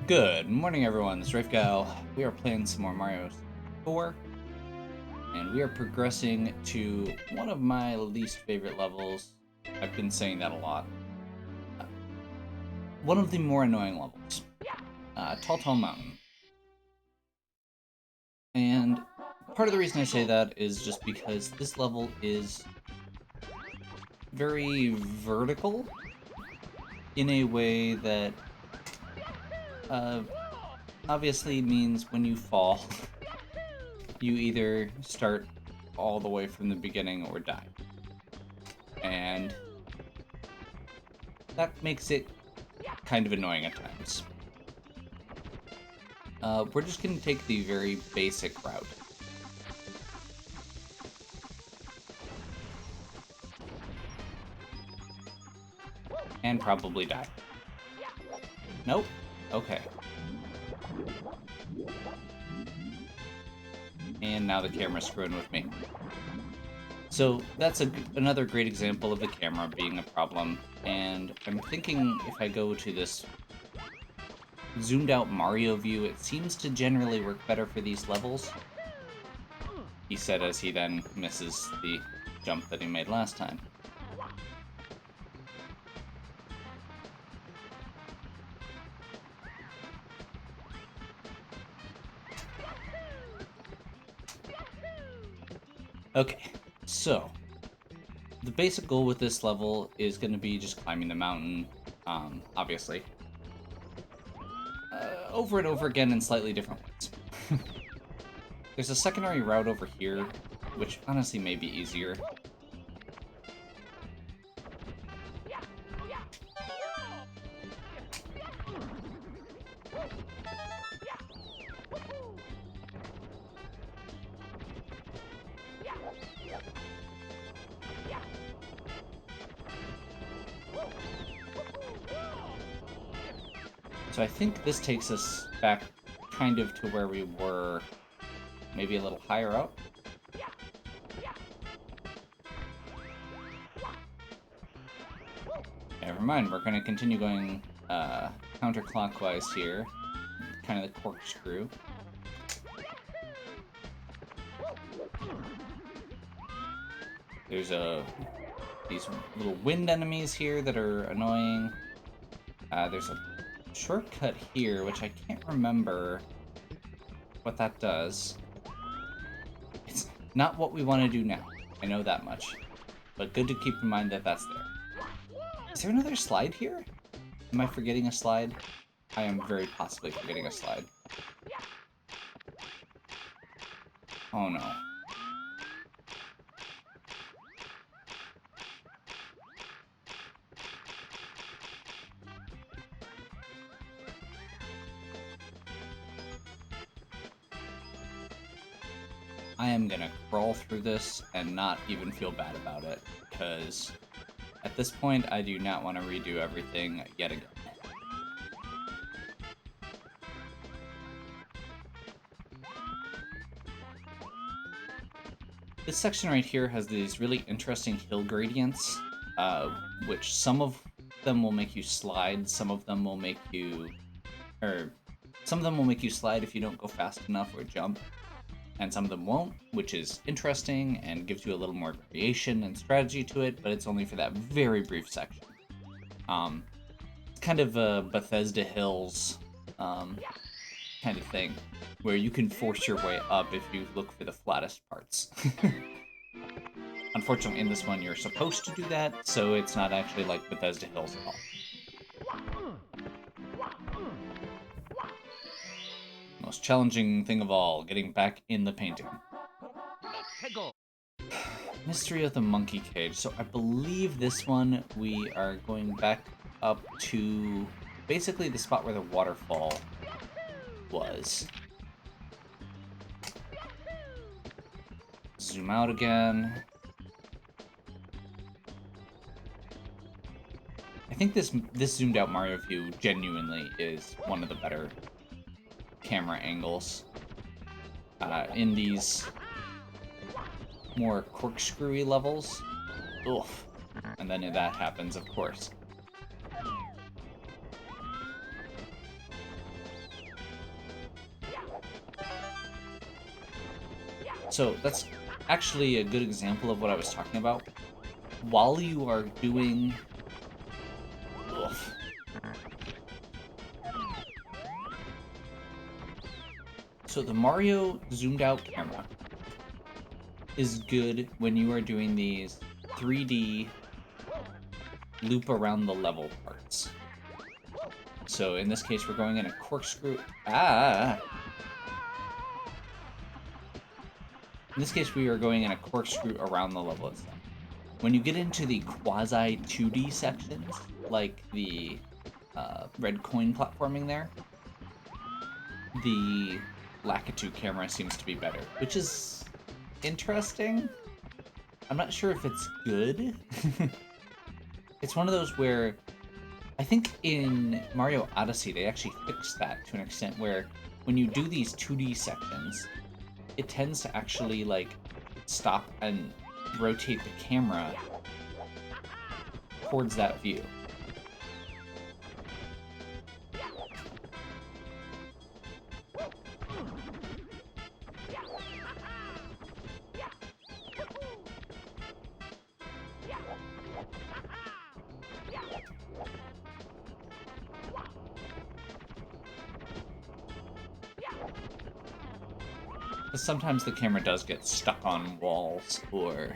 Good morning, everyone. This is Rafe Gal. We are playing some more Mario 4, and we are progressing to one of my least favorite levels. I've been saying that a lot. One of the more annoying levels. Tall Mountain. And part of the reason I say that is just because this level is very vertical in a way that obviously means when you fall, you either start all the way from the beginning or die. And that makes it kind of annoying at times. We're just going to take the very basic route. And probably die. Nope. Okay. And now the camera's screwing with me. So that's another great example of the camera being a problem. And I'm thinking if I go to this zoomed out Mario view, it seems to generally work better for these levels. He said as he then misses the jump that he made last time. Okay, so the basic goal with this level is going to be just climbing the mountain, obviously. Over and over again in slightly different ways. There's a secondary route over here, which honestly may be easier. So I think this takes us back kind of to where we were, maybe a little higher up. Never mind, we're going to continue going counterclockwise here, kind of the corkscrew. There's these little wind enemies here that are annoying. There's a shortcut here, which I can't remember what that does. It's not what we want to do now. I know that much. But good to keep in mind that that's there. Is there another slide here? Am I forgetting a slide? I am very possibly forgetting a slide. Oh no. I am gonna crawl through this and not even feel bad about it, because at this point I do not want to redo everything yet again. This section right here has these really interesting hill gradients, which some of them will make you slide, some of them will make you slide if you don't go fast enough or jump, and some of them won't, which is interesting and gives you a little more variation and strategy to it, but it's only for that very brief section. It's kind of a Bethesda Hills kind of thing, where you can force your way up if you look for the flattest parts. Unfortunately, in this one, you're supposed to do that, so it's not actually like Bethesda Hills at all. Most challenging thing of all, getting back in the painting. Mystery of the Monkey Cage. So I believe this one we are going back up to basically the spot where the waterfall was. Zoom out again. I think this zoomed out Mario view genuinely is one of the better camera angles in these more corkscrewy levels. Oof. And then that happens, of course. So that's actually a good example of what I was talking about. While you are doing... Ugh. So the Mario zoomed out camera is good when you are doing these 3D loop around the level parts. So in this case, we're going in a corkscrew. In this case, we are going in a corkscrew around the level itself. When you get into the quasi 2D sections, like the red coin platforming there, the Lakitu camera seems to be better, which is interesting. I'm not sure if it's good. It's one of those where I think in Mario Odyssey they actually fixed that to an extent where when you do these 2D sections, it tends to actually like stop and rotate the camera towards that view. Sometimes the camera does get stuck on walls or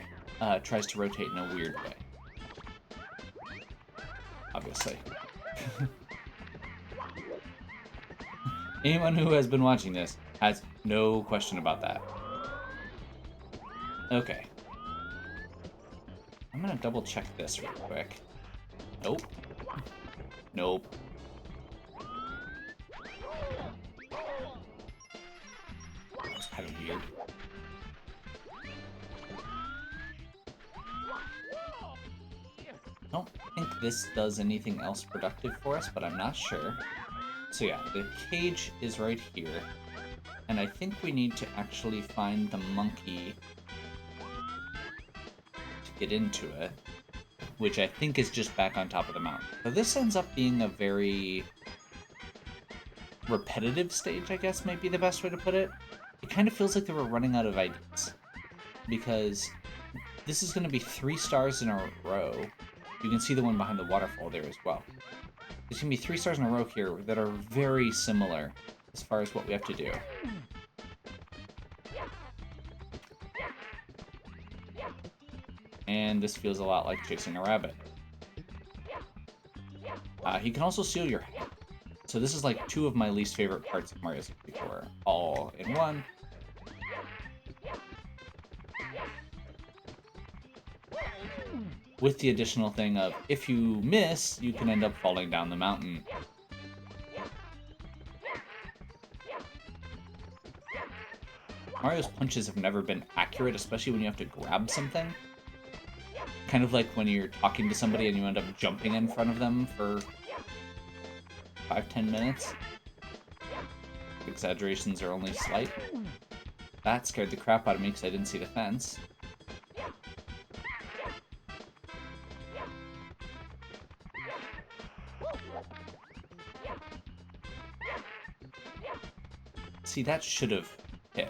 tries to rotate in a weird way. Obviously. Anyone who has been watching this has no question about that. Okay. I'm gonna double check this real quick. Nope. Nope. That's kind of weird. I don't think this does anything else productive for us, but I'm not sure. So yeah, the cage is right here. And I think we need to actually find the monkey to get into it, which I think is just back on top of the mountain. So this ends up being a very repetitive stage, I guess might be the best way to put it. It kind of feels like they were running out of ideas, because this is going to be 3 stars in a row. You can see the one behind the waterfall there as well. There's going to be 3 stars in a row here that are very similar as far as what we have to do. And this feels a lot like chasing a rabbit. He can also steal your head. So this is like 2 of my least favorite parts of Mario 64, all in one. With the additional thing of, if you miss, you can end up falling down the mountain. Mario's punches have never been accurate, especially when you have to grab something. Kind of like when you're talking to somebody and you end up jumping in front of them for 5-10 minutes. Exaggerations are only slight. That scared the crap out of me because I didn't see the fence. See, that should have hit.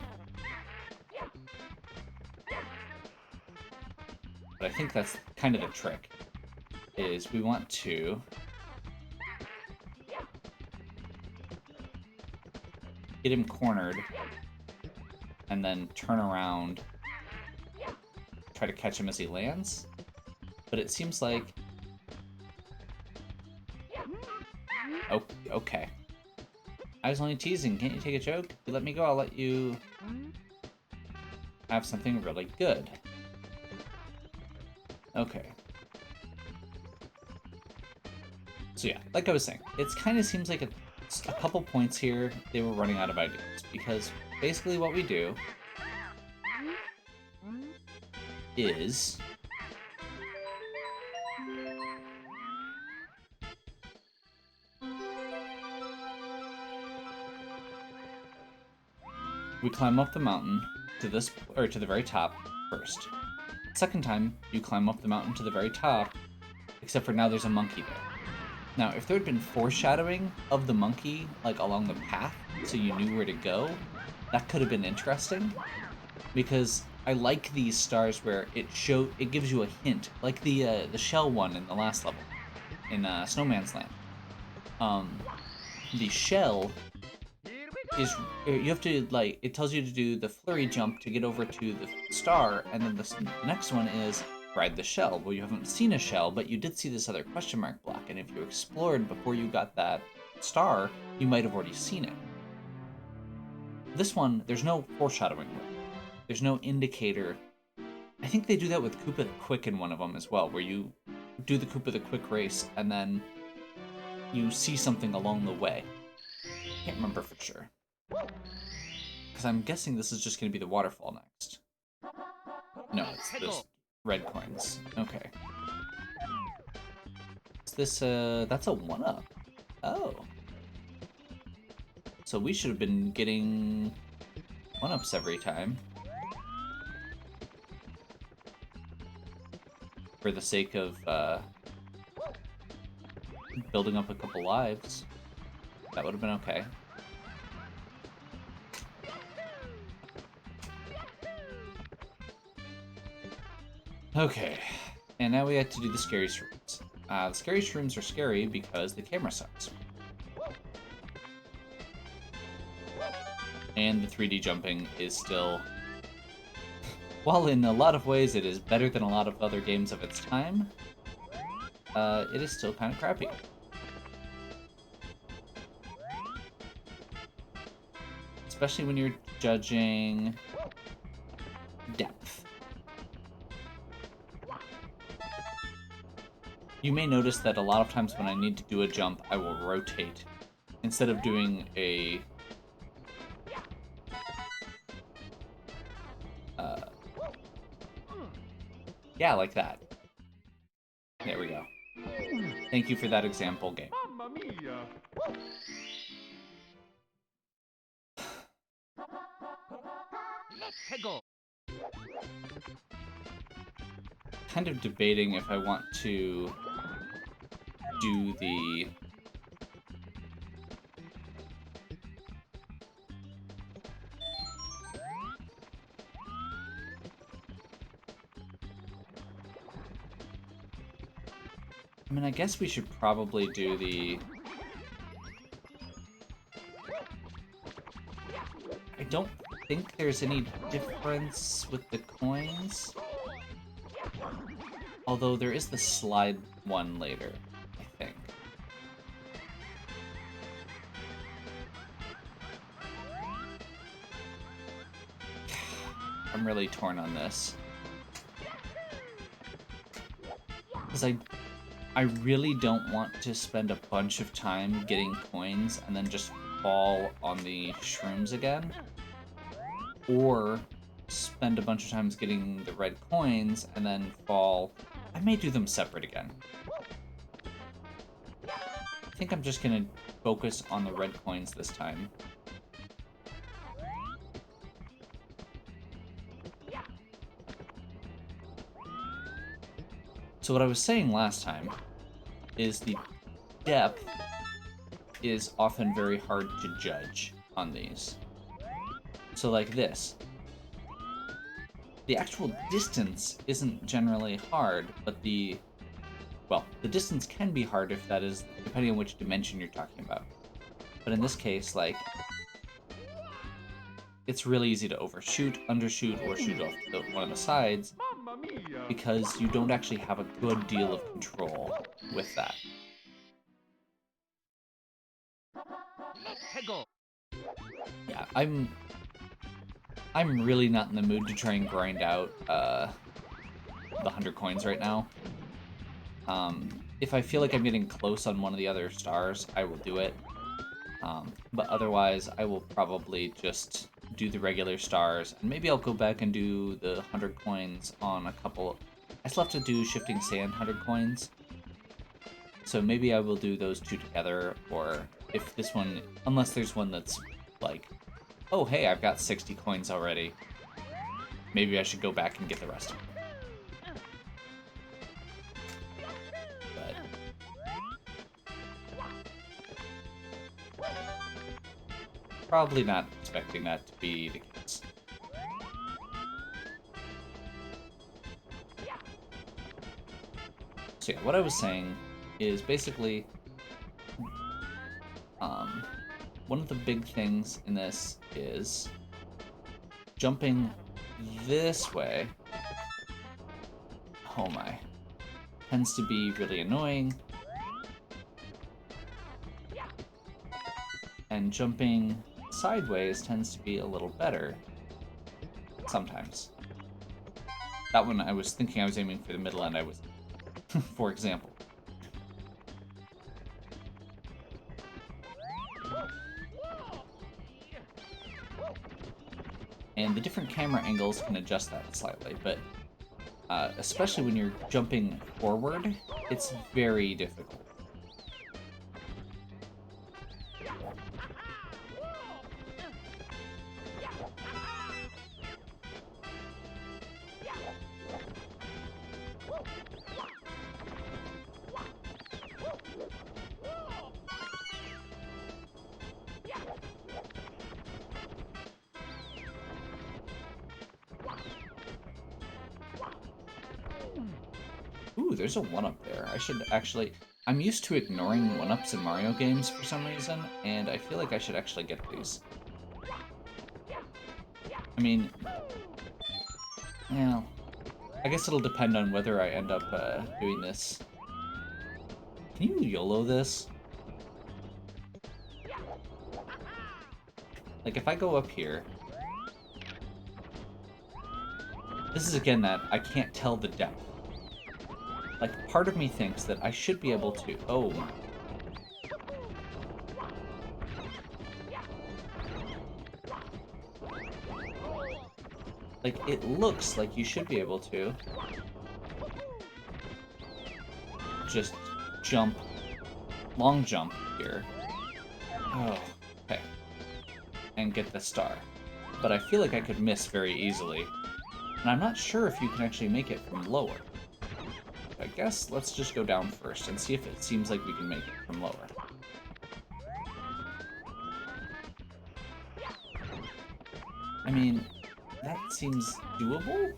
But I think that's kind of the trick, is we want to get him cornered and then turn around, try to catch him as he lands. But it seems like... Oh, okay. I was only teasing. Can't you take a joke? If you let me go, I'll let you have something really good. Okay. So yeah, like I was saying, it kind of seems like a couple points here they were running out of ideas, because basically what we do is we climb up the mountain to this, or to the very top first. Second time, you climb up the mountain to the very top, except for now there's a monkey there. Now, if there had been foreshadowing of the monkey, like along the path, so you knew where to go, that could have been interesting. because I like these stars where it gives you a hint, like the shell one in the last level in Snowman's Land. The shell is you have to like it tells you to do the flurry jump to get over to the star, and then the next one is ride the shell. Well, you haven't seen a shell, but you did see this other question mark block, and if you explored before you got that star, you might have already seen it. This one, there's no foreshadowing. There's no indicator. I think they do that with Koopa the Quick in one of them as well, where you do the Koopa the Quick race, and then you see something along the way. I can't remember for sure. Because I'm guessing this is just going to be the waterfall next. No, it's this red coins. Okay. Is this, that's a 1-up. Oh. So we should have been getting 1-ups every time. For the sake of, building up a couple lives. That would have been okay. Okay, and now we have to do the scary shrooms. The scary shrooms are scary because the camera sucks. And the 3D jumping is still... While in a lot of ways it is better than a lot of other games of its time, it is still kind of crappy. Especially when you're judging depth. You may notice that a lot of times when I need to do a jump, I will rotate. Instead of doing a... yeah, like that. There we go. Thank you for that example, game. Mamma mia. Let's go. Kind of debating if I want to do the... I mean, I guess we should probably do the... I don't think there's any difference with the coins. Although there is the slide one later, I think. I'm really torn on this. Because I really don't want to spend a bunch of time getting coins and then just fall on the shrooms again. Or spend a bunch of times getting the red coins and then fall... I may do them separate again. I think I'm just gonna focus on the red coins this time. So what I was saying last time is the depth is often very hard to judge on these. So like this. The actual distance isn't generally hard, but the distance can be hard if that is, depending on which dimension you're talking about. But in this case, like, it's really easy to overshoot, undershoot, or shoot off one of the sides because you don't actually have a good deal of control with that. Yeah, I'm really not in the mood to try and grind out the 100 coins right now. If I feel like I'm getting close on one of the other stars, I will do it. But otherwise, I will probably just do the regular stars, and maybe I'll go back and do the 100 coins on a couple... I still have to do Shifting Sand 100 coins. So maybe I will do those two together, or if this one... Unless there's one that's like, oh hey, I've got 60 coins already. Maybe I should go back and get the rest of them. Probably not expecting that to be the case. So yeah, what I was saying is basically, one of the big things in this is jumping this way. Oh my. Tends to be really annoying. And jumping sideways tends to be a little better. Sometimes. That one I was thinking I was aiming for the middle and I was, for example. And the different camera angles can adjust that slightly, but especially when you're jumping forward, it's very difficult. Ooh, there's a 1-up there. I should actually... I'm used to ignoring 1-ups in Mario games for some reason, and I feel like I should actually get these. I mean... Yeah... I guess it'll depend on whether I end up doing this. Can you YOLO this? Like, if I go up here... This is, again, that I can't tell the depth. Like, part of me thinks that I should be able to... Oh. Like, it looks like you should be able to just jump, long jump here. Oh, okay. And get the star. But I feel like I could miss very easily. And I'm not sure if you can actually make it from lower. I guess let's just go down first and see if it seems like we can make it from lower. I mean, that seems doable?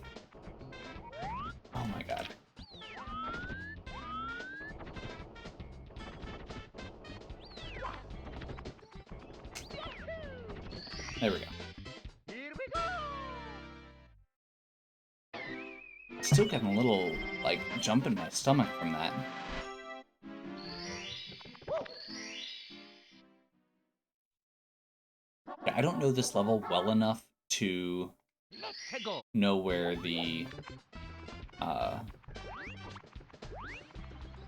Oh my god. There we go. Still getting a little, like, jump in my stomach from that. Yeah, I don't know this level well enough to know where the,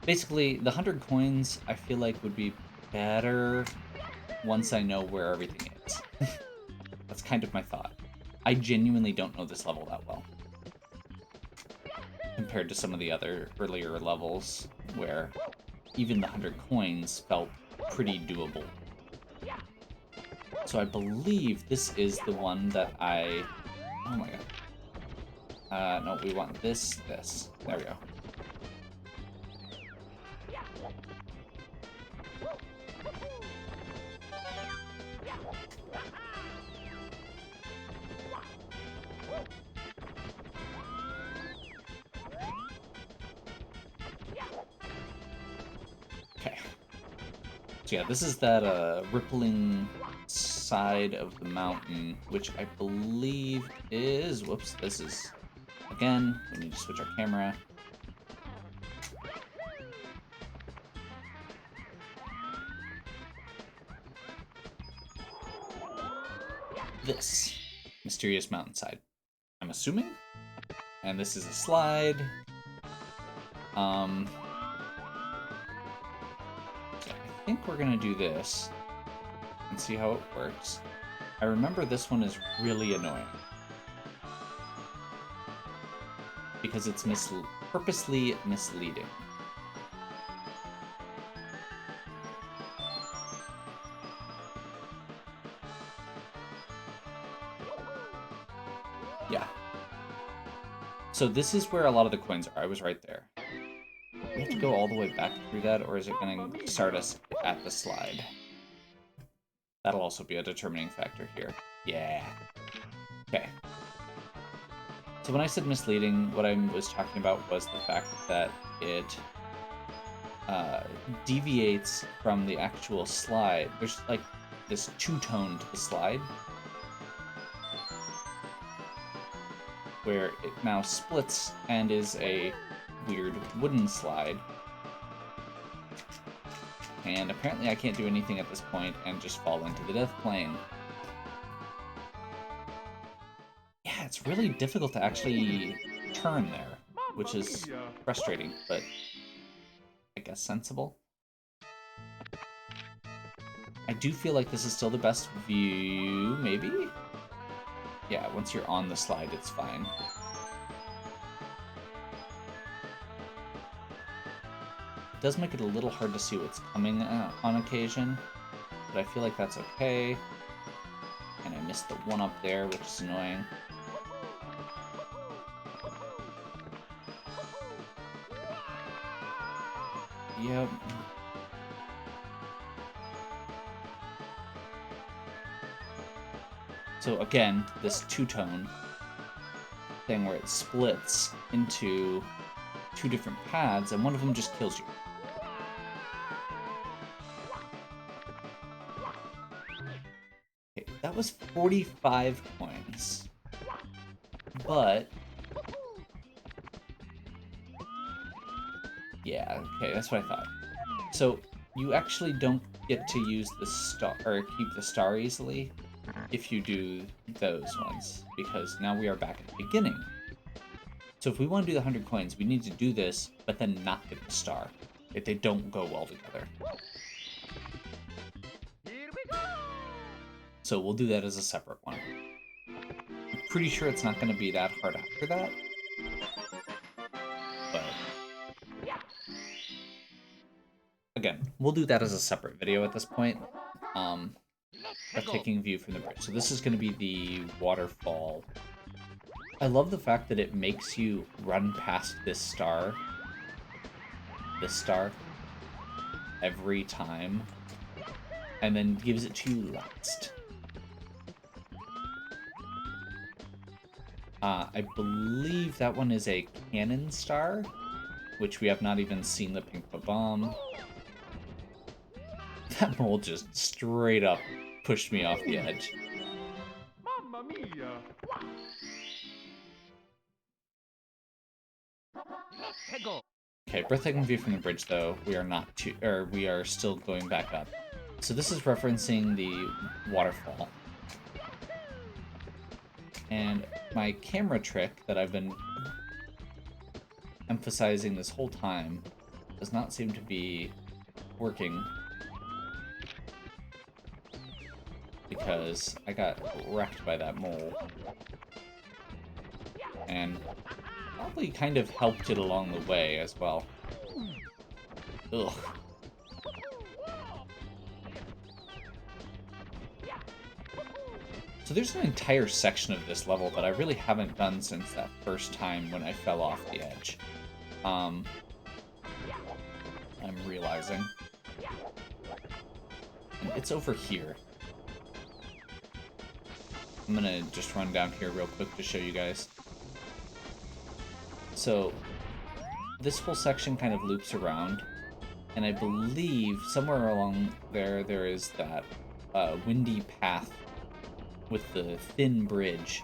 basically, the 100 coins, I feel like, would be better once I know where everything is. That's kind of my thought. I genuinely don't know this level that well. Compared to some of the other earlier levels, where even the 100 coins felt pretty doable. So I believe this is the one that I... Oh my god. No, we want this. There we go. Okay. So yeah, this is that rippling side of the mountain, which I believe is... Whoops, this is... Again, we need to switch our camera. This mysterious mountainside, I'm assuming. And this is a slide. I think we're gonna do this and see how it works. I remember this one is really annoying because it's purposely misleading. Yeah. So this is where a lot of the coins are. I was right there. We have to go all the way back through that, or is it going to start us at the slide? That'll also be a determining factor here. Yeah. Okay. So when I said misleading, what I was talking about was the fact that it uh, deviates from the actual slide. There's like this two-tone to the slide where it now splits and is a weird wooden slide. And apparently I can't do anything at this point and just fall into the death plane. Yeah, it's really difficult to actually turn there, which is frustrating, but I guess sensible. I do feel like this is still the best view, maybe? Yeah, once you're on the slide, it's fine. It does make it a little hard to see what's coming on occasion, but I feel like that's okay. And I missed the one up there, which is annoying. Yep. So again, this two-tone thing where it splits into two different paths, and one of them just kills you. Okay, that was 45 coins. But... yeah, okay, that's what I thought. So, you actually don't get to use the star, or keep the star easily if you do those ones, because now we are back at the beginning. So if we want to do the 100 coins, we need to do this, but then not get the star. If they don't go well together. So we'll do that as a separate one. I'm pretty sure it's not going to be that hard after that. But again, we'll do that as a separate video at this point. Of taking view from the bridge. So this is going to be the waterfall. I love the fact that it makes you run past this star every time, and then gives it to you last. I believe that one is a cannon star, which we have not even seen the pink bomb. That mole just straight up pushed me off the edge. Mamma mia! Okay, breathtaking view from the bridge, though. We are still going back up. So this is referencing the waterfall. And my camera trick that I've been emphasizing this whole time does not seem to be working. Because I got wrecked by that mole. And probably kind of helped it along the way as well. Ugh. So there's an entire section of this level that I really haven't done since that first time when I fell off the edge. I'm realizing. And it's over here. I'm gonna just run down here real quick to show you guys. So, this whole section kind of loops around, and I believe somewhere along there, there is that windy path with the thin bridge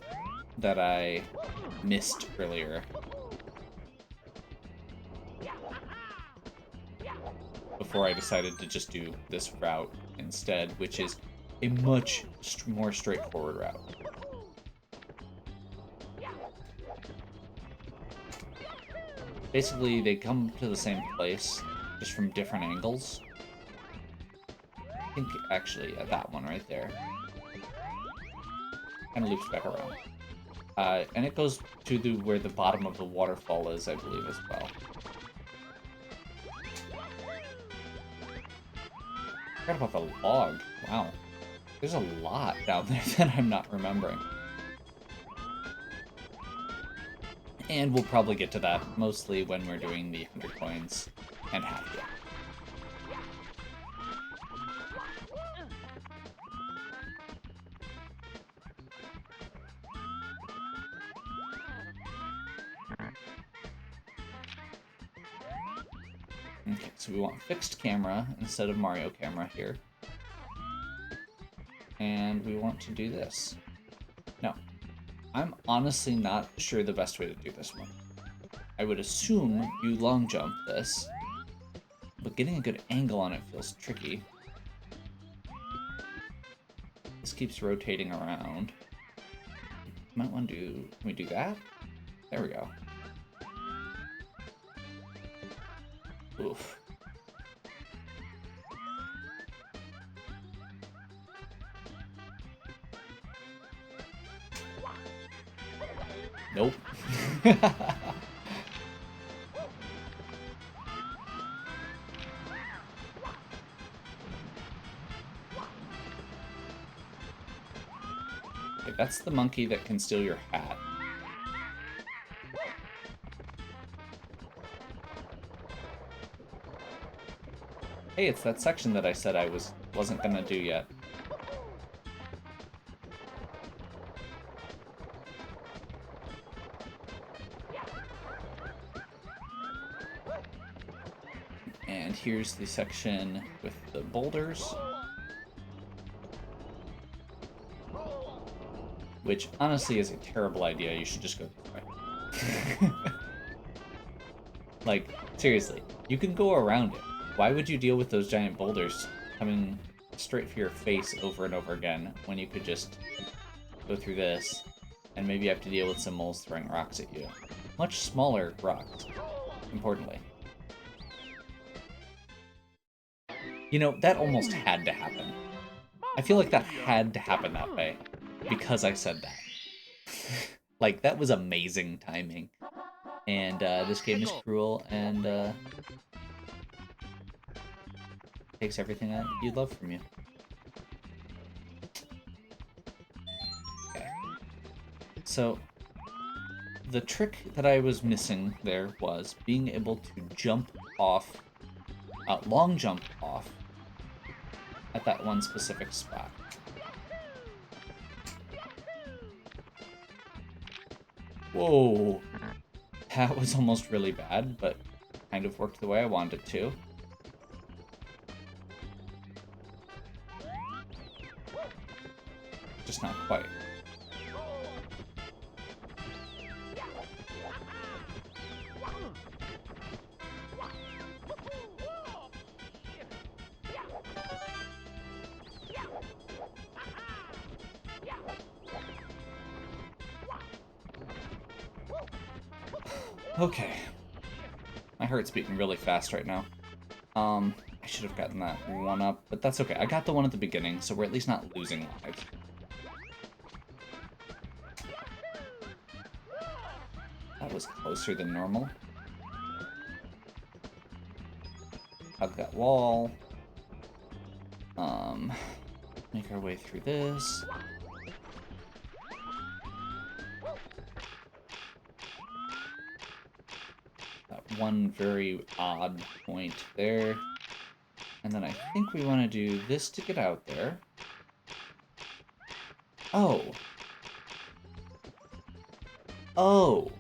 that I missed earlier. Before I decided to just do this route instead, which is a much more straightforward route. Basically, they come to the same place, just from different angles. I think, actually, that one right there. Kind of loops back around. And it goes to where the bottom of the waterfall is, I believe, as well. I forgot about the log. Wow. There's a lot down there that I'm not remembering. And we'll probably get to that, mostly when we're doing the 100 coins and half it. Okay, so we want fixed camera instead of Mario camera here. And we want to do this. Now, I'm honestly not sure the best way to do this one. I would assume you long jump this, but getting a good angle on it feels tricky. This keeps rotating around. Might want to do... Can we do that? There we go. Oof. Nope. Okay, that's the monkey that can steal your hat. Hey, it's that section that I said I wasn't gonna do yet. And here's the section with the boulders. Which, honestly, is a terrible idea. You should just go this way. Like, seriously, you can go around it. Why would you deal with those giant boulders coming straight for your face over and over again when you could just go through this and maybe have to deal with some moles throwing rocks at you? Much smaller rocks, importantly. You know, that almost had to happen. I feel like that had to happen that way because I said that. Like, that was amazing timing. And this game is cruel and takes everything that you love from you. Okay. So, the trick that I was missing there was being able to jump off, long jump off, at that one specific spot. Whoa! That was almost really bad, but kind of worked the way I wanted it to. Just not quite. Okay. My heart's beating really fast right now. I should have gotten that one up, but that's okay. I got the one at the beginning, so we're at least not losing lives. That was closer than normal. Hug that wall. Make our way through this. That one very odd point there. And then I think we want to do this to get out there. Oh. Oh.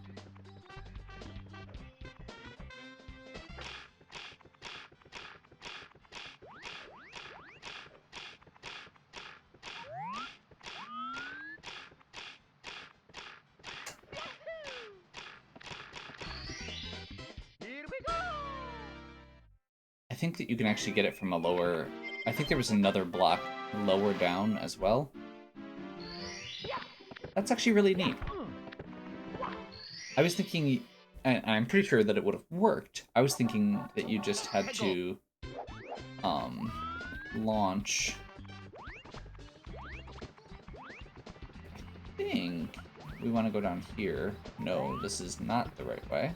I think that you can actually get it from a lower... I think there was another block lower down as well. That's actually really neat. I was thinking, and I'm pretty sure that it would have worked. I was thinking that you just had to launch... I think we want to go down here. No, this is not the right way.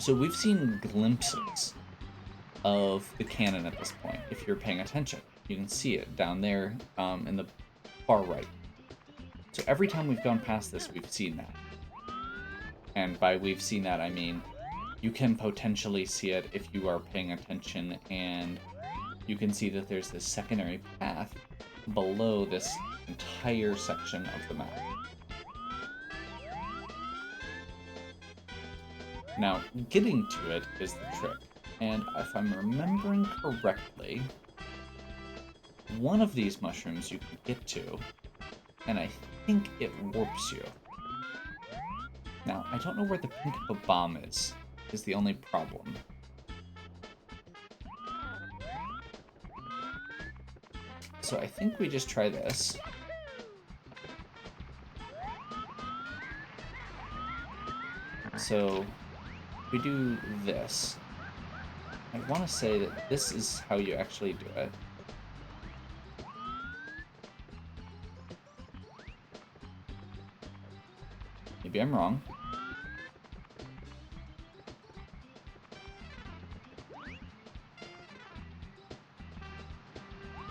So we've seen glimpses of the cannon at this point, if you're paying attention. You can see it down there in the far right. So every time we've gone past this, we've seen that. And by we've seen that, I mean you can potentially see it if you are paying attention, and you can see that there's this secondary path below this entire section of the map. Now, getting to it is the trick. And if I'm remembering correctly, one of these mushrooms you can get to, and I think it warps you. Now, I don't know where the pink bomb is the only problem. So I think we just try this. So we do this. I want to say that this is how you actually do it. Maybe I'm wrong.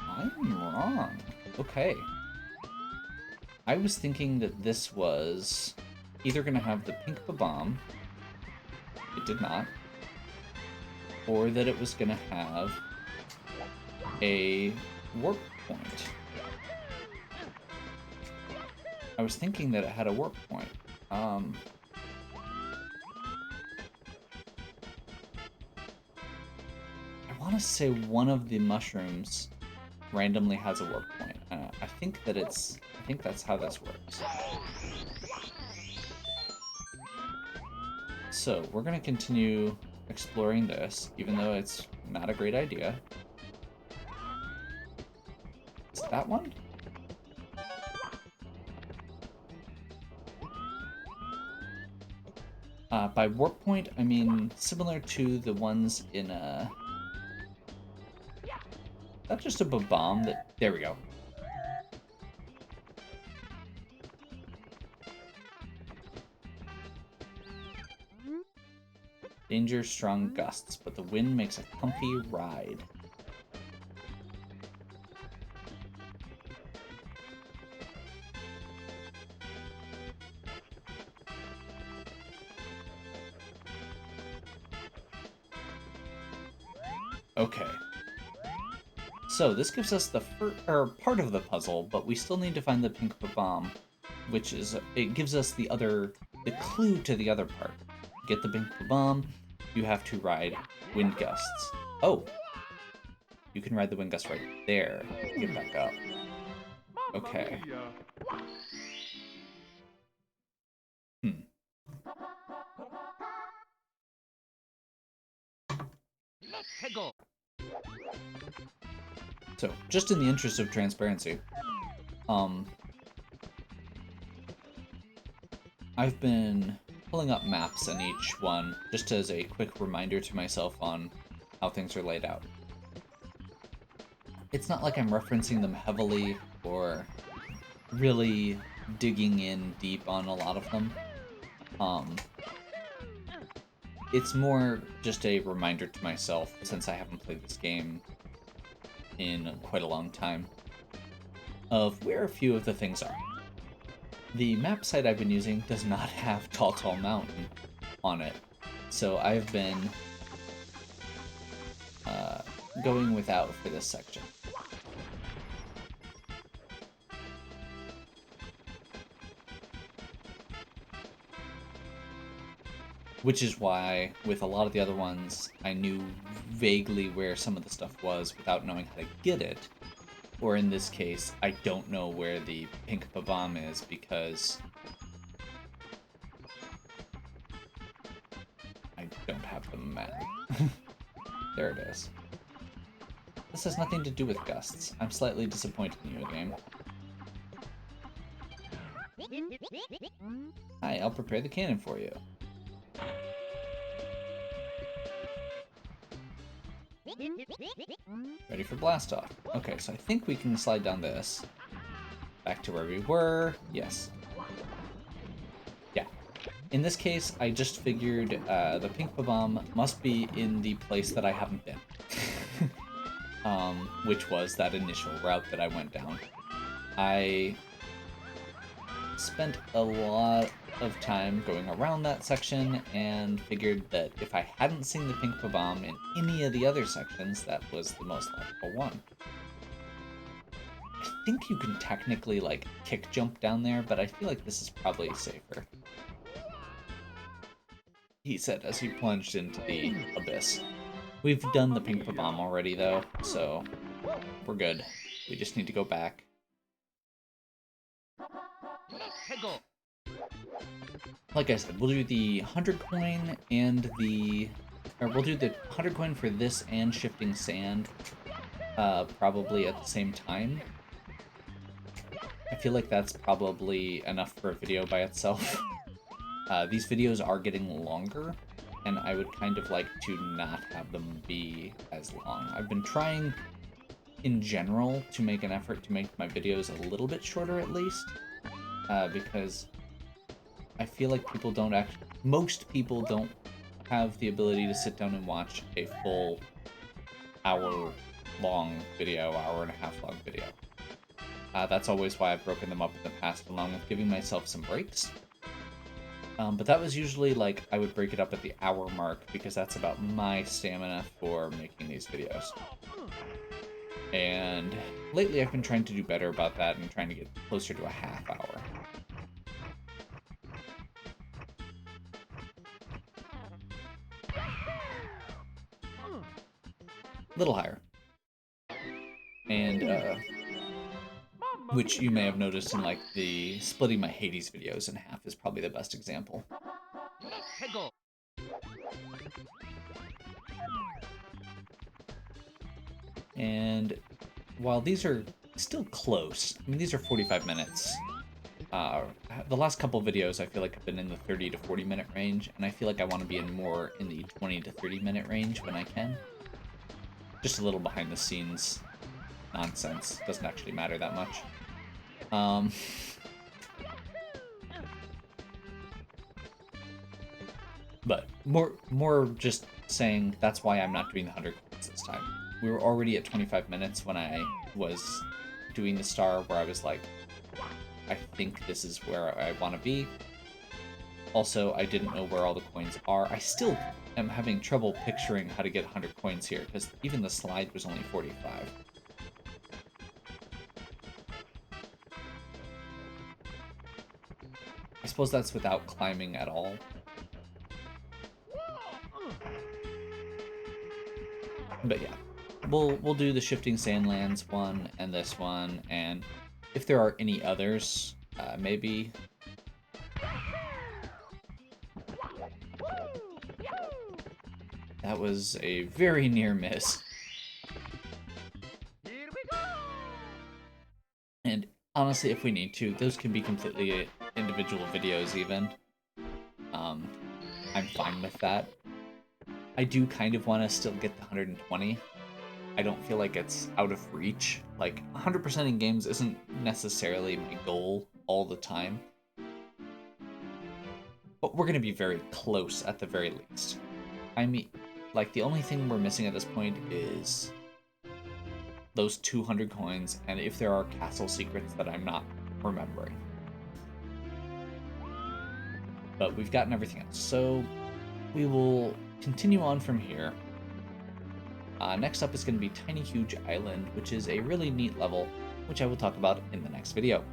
I'm wrong. Okay. I was thinking that this was either going to have the pink bomb. It did not. Or that it was going to have a warp point. I was thinking that it had a warp point. I want to say one of the mushrooms randomly has a warp point. I think that's how this works. So we're gonna continue exploring this, even though it's not a great idea. Is it that one? By warp point, I mean similar to the ones in That's just a bomb that... There we go. Danger, strong gusts, but the wind makes a comfy ride. Okay. So this gives us the part of the puzzle, but we still need to find the pink bomb, which is it gives us the clue to the other part. To get the pink bomb, you have to ride wind gusts. Oh, you can ride the wind gust right there. Get back up. Okay. So, just in the interest of transparency, I've been pulling up maps in each one, just as a quick reminder to myself on how things are laid out. It's not like I'm referencing them heavily or really digging in deep on a lot of them. It's more just a reminder to myself, since I haven't played this game in quite a long time, of where a few of the things are. The map site I've been using does not have Tall Tall Mountain on it, so I've been going without for this section. Which is why, with a lot of the other ones, I knew vaguely where some of the stuff was without knowing how to get it. Or in this case, I don't know where the pink bomb is because I don't have the map. There it is. This has nothing to do with gusts. I'm slightly disappointed in you, game. Hi, I'll prepare the cannon for you. Ready for blast off. Okay, so I think we can slide down this. Back to where we were. Yes. Yeah. In this case, I just figured the pink bomb must be in the place that I haven't been. Which was that initial route that I went down. I spent a lot of time going around that section and figured that if I hadn't seen the pink bomb in any of the other sections, that was the most logical one. I think you can technically, like, kick jump down there, but I feel like this is probably safer. he said as he plunged into the abyss. We've done the pink bomb already, though, so we're good. We just need to go back. Like I said, we'll do the 100 coin and the... Or we'll do the 100 coin for this and shifting sand probably at the same time. I feel like that's probably enough for a video by itself. These videos are getting longer, and I would kind of like to not have them be as long. I've been trying, in general, to make an effort to make my videos a little bit shorter at least, because I feel like most people don't have the ability to sit down and watch a full hour-long video, hour-and-a-half-long video. That's always why I've broken them up in the past, along with giving myself some breaks. But that was usually, like, I would break it up at the hour mark, because that's about my stamina for making these videos. And lately I've been trying to do better about that and trying to get closer to a half hour. A little higher. And, which you may have noticed in, like, the splitting my Hades videos in half is probably the best example. And while these are still close, I mean, these are 45 minutes. The last couple videos I feel like have been in the 30 to 40 minute range, and I feel like I want to be more in the 20 to 30 minute range when I can. Just a little behind the scenes nonsense. Doesn't actually matter that much. But more just saying that's why I'm not doing the 100 coins this time. We were already at 25 minutes when I was doing the star, where I was like, I think this is where I want to be. Also, I didn't know where all the coins are. I still am having trouble picturing how to get 100 coins here, because even the slide was only 45. I suppose that's without climbing at all. But yeah, we'll do the Shifting Sandlands one and this one, and if there are any others, maybe. That was a very near miss. And honestly, if we need to, those can be completely individual videos even. I'm fine with that. I do kind of want to still get the 120. I don't feel like it's out of reach. Like, 100% in games isn't necessarily my goal all the time. But we're going to be very close at the very least. I mean, like, the only thing we're missing at this point is those 200 coins, and if there are castle secrets that I'm not remembering. But we've gotten everything else, so we will continue on from here. Next up is going to be Tiny Huge Island, which is a really neat level, which I will talk about in the next video.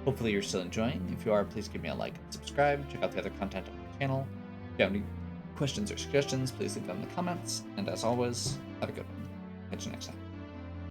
Hopefully you're still enjoying. If you are, please give me a like and subscribe. Check out the other content on my channel. If you have any questions or suggestions, please leave them in the comments. And as always, have a good one. Catch you next time.